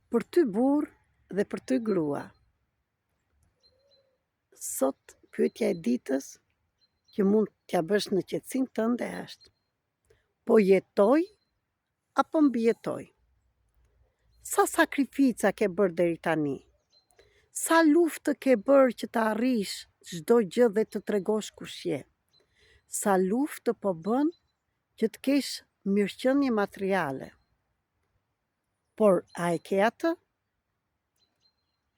Për ty burë dhe për ty grua. Sot pyetja e ditës që mund t'ja bësh në qetësinë tënde është: po jetoj apo mbijetoj? Sa sakrifica ke bërë deri tani? Sa luftë ke bërë që të arrish çdo gjë dhe të tregosh kush je? Sa luftë po bën që të kesh mirëqenie materiale? Por a e ke atë?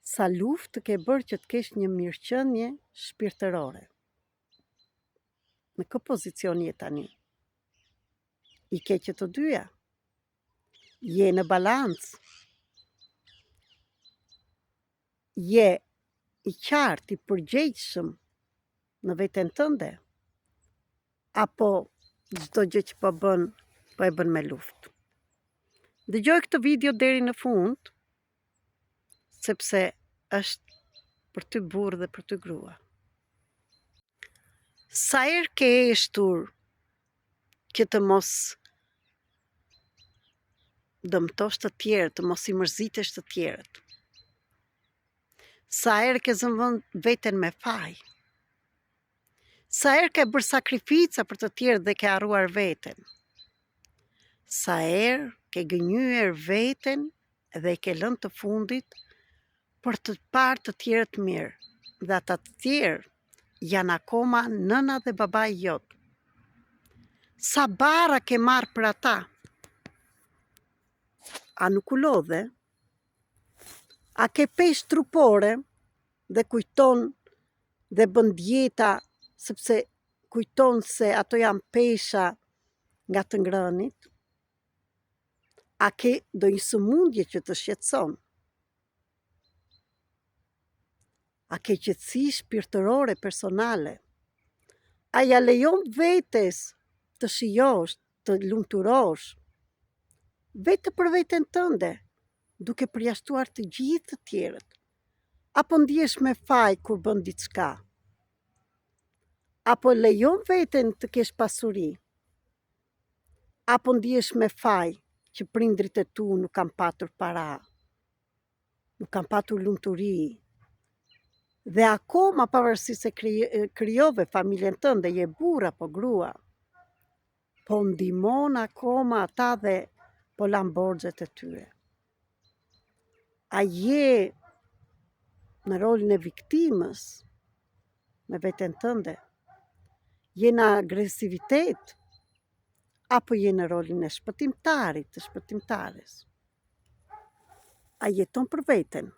Sa luftë ke bërë që të kesh një mirëqenie shpirtërore? Në kë pozicion je tani? I ke që të dyja? Je në balancë? Je i qartë, i përgjegjshëm në veten tënde? Apo çdo gjë që po e bën me luftë? Dëgjoj këtë video deri në fund, sepse është për ty burrë dhe për ty grua. Sa herë ke eshtur që të mos dëmtosh të tjerët, të mos i mërzitesh të tjerët? Sa herë ke zëvend veten me faj? Sa herë ke bërë sakrifica për të tjerët dhe ke harruar veten? Sa herë ke gënjyer veten dhe ke lënë të fundit për të parë të tjerët mirë, dhe ata të tjerë janë akoma nëna dhe babai jot? Sa bara ke marrë për ata? A nuk u lodhe? A ke peshë trupore dhe kujton dhe bën dieta sepse kujton se ato janë pesha nga të ngrënit? A ke ndonjë sëmundje që të shqetëson? A ke qetësi shpirtërore personale? A ja lejon vetes të shijosh, të lumturosh vetë për veten tënde, duke përjashtuar të gjithë të tjerët? Apo ndihesh me faj kur bën diçka? Apo lejon veten të kesh pasuri? Apo ndihesh me faj që prindrit e tu nuk kanë patur para, nuk kanë patur lumturi, dhe akoma pavarësisht se krijove familjen tënde, je burr apo grua, po ndihmon akoma ata dhe po lan borxhet e tyre? A je në rolin e viktimës me veten tënde? Je në agresivitet? Apo je në rolin e shpëtimtarit, të shpëtimtares? A jeton për veten?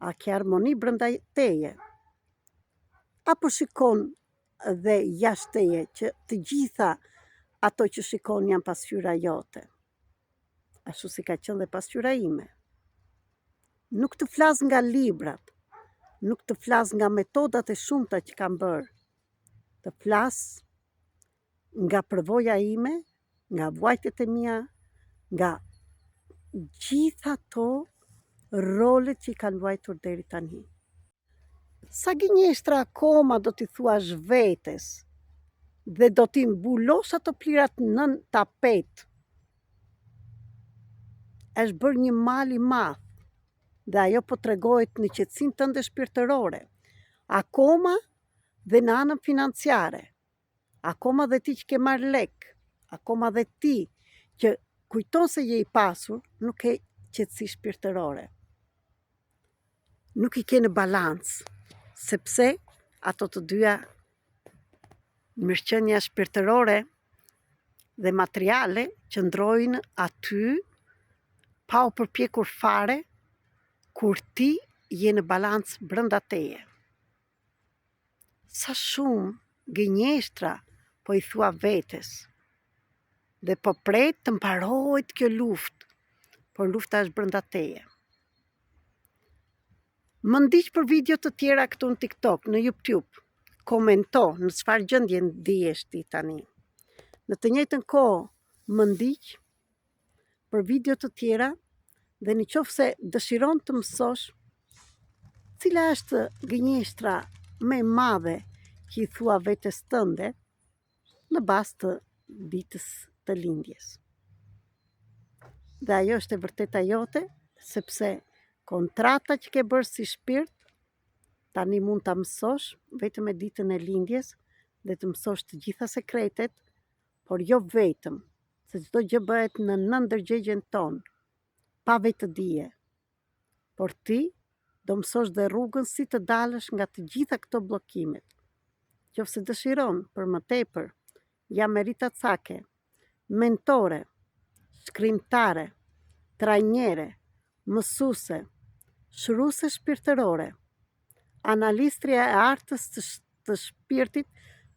A ke harmoni brenda teje? Apo shikon dhe jashtë teje që të gjitha ato që shikon janë pasqyra jote? Ashtu si ka qenë dhe pasqyra ime. Nuk të flas nga librat, nuk të flas nga metodat e shumta që kam bërë, të flas nga përvoja ime, nga vuajtjet e mia, nga gjitha ato rolet që i kanë vuajtur deri tani. Sa gënjeshtra akoma do t'i thuash vetes dhe do t'i mbulosh ato plirat nën tapet? Është bërë një mal i madh dhe ajo po tregohet në qetësinë tënde shpirtërore, akoma dhe në anën financiare, akoma dhe ti që ke marrë lek, akoma dhe ti që kujton se je i pasur, nuk ke qetësi shpirtërore. Nuk i ke në balancë, sepse ato të dyja, mirëqenia shpirtërore dhe materiale, qëndrojnë aty pa u përpjekur fare kur ti je në balancë brenda teje. Sa shumë gënjeshtra po i thua vetes dhe po pret të mbarohet kjo luftë, por lufta është brenda teje. Më ndiq për video të tjera këtu në TikTok, në YouTube. Komento në çfarë gjendje ndihesh ti tani. Në të njëjtën kohë më ndiq për video të tjera, dhe në qoftë se dëshiron të mësosh cila është gënjeshtra më e madhe që i thua vetes tënde në bazë të ditës të lindjes. Dhe ajo është e vërteta jote, sepse kontrata që ke bërë si shpirt, tani mund ta mësosh vetëm e ditën e lindjes dhe të mësosh të gjitha sekretet, por jo vetëm, se çdo gjë bëhet në ndërgjegjen tonë, pa vetë dije. Por ti do mësosh dhe rrugën si të dalësh nga të gjitha këto bllokimet. Nëse dëshiron për më tepër, jam Merita Cake, mentore, shkrimtare, trajnere, mësuese, shëruese shpirtërore, analistria e artës të shpirtit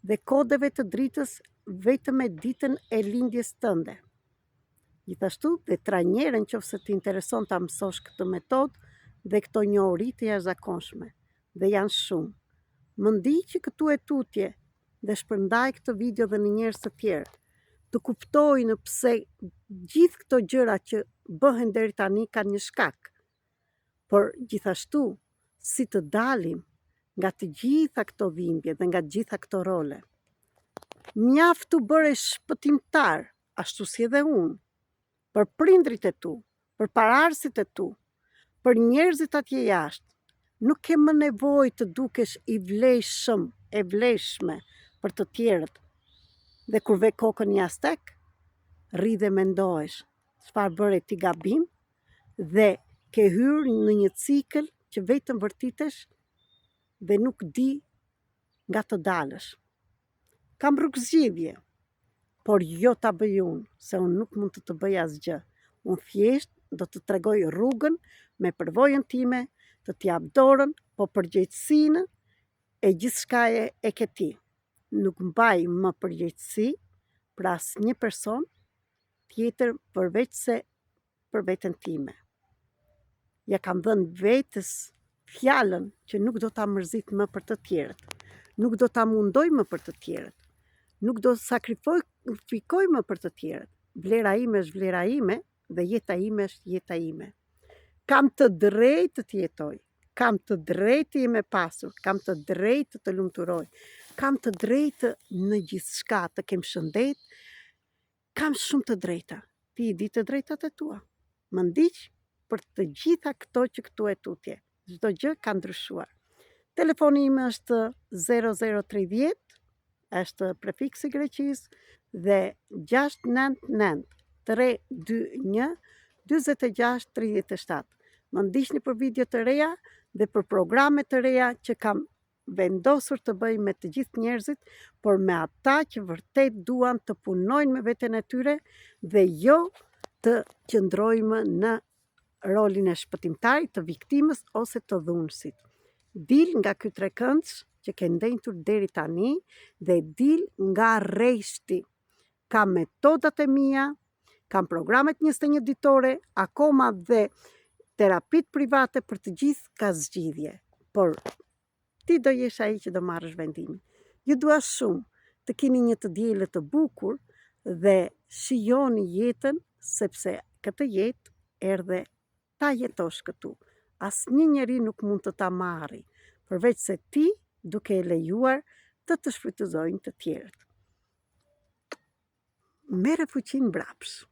dhe kodeve të dritës vetëm e ditën e lindjes tënde. Gjithashtu dhe trajnere nëse të intereson ta mësosh këtë metodë dhe këto njohuri të jashtëzakonshme, dhe janë shumë. Më ndiq që këtu e tutje dhe shpërndaj këtë video dhe në njerëz të tjerë, të kuptojnë pse gjithë këto gjëra që bëhen deri tani kanë një shkak. Por gjithashtu, si të dalim nga të gjitha këto dhimbje dhe nga të gjitha këto role. Mjaft të bëresh shpëtimtar, ashtu si edhe unë, për prindrit e tu, për pararësit e tu, për njerëzit atje jashtë. Nuk ke më nevojë të dukesh i vlefshëm, e vlefshme për të tjerët. Dhe kur ve kokën jastek, rri dhe mendohesh çfarë bëre ti gabim dhe ke hyrë në një cikël që vetëm vërtitesh dhe nuk di nga të dalësh. Kam rrugëzgjidhje, por jo ta bëj unë, se unë nuk mund të bëj asgjë. Unë thjesht do të tregoj rrugën me përvojën time, të t'jap dorën, po përgjegjësinë e gjithçkaje e ke ti. Nuk mbaj më përgjegjësi për asnjë person tjetër përveç se për veten time. Ja kam dhënë vetes fjalën që nuk do ta mërzit më për të tjerët. Nuk do ta mundoj më për të tjerët. Nuk do sakrifikoj më për të tjerët. Vlera ime është vlera ime dhe jeta ime është jeta ime. Kam të drejtë të jetoj, kam të drejtë të jem e pasur, kam të drejtë të lumturoj, kam të drejtë në gjithçka, të kem shëndet, kam shumë të drejta. Ti i di të drejtat e tua. Më ndiq për të gjitha këto që këtu e tutje. Çdo gjë ka ndryshuar. Telefoni im është 0030, është prefiks i Greqisë, dhe 699 321 4637. Më ndiqni për video të reja dhe për programe të reja që kam vendosur të bëj me të gjithë njerëzit, por me ata që vërtet duan të punojnë me veten e tyre dhe jo të qëndrojmë në rolin e shpëtimtarit, të viktimës ose të dhunësit. Dil nga ky trekëndsh që ke ndenjtur deri tani dhe dil nga rreshti. Kam metodat e mia, kam programet 21 ditore, akoma dhe terapit private për të gjithë ka zgjidhje. Por ti do jesh ai që do marrësh vendimin. Ju dua shumë të keni një të diele të bukur dhe shijoni jetën, sepse këtë jetë erdhe ta jetosh këtu. Asnjë njeri nuk mund të ta marrë, përveç se ti duke e lejuar të shfrytëzojnë të tjerët. Merre fuqinë mbrapsht.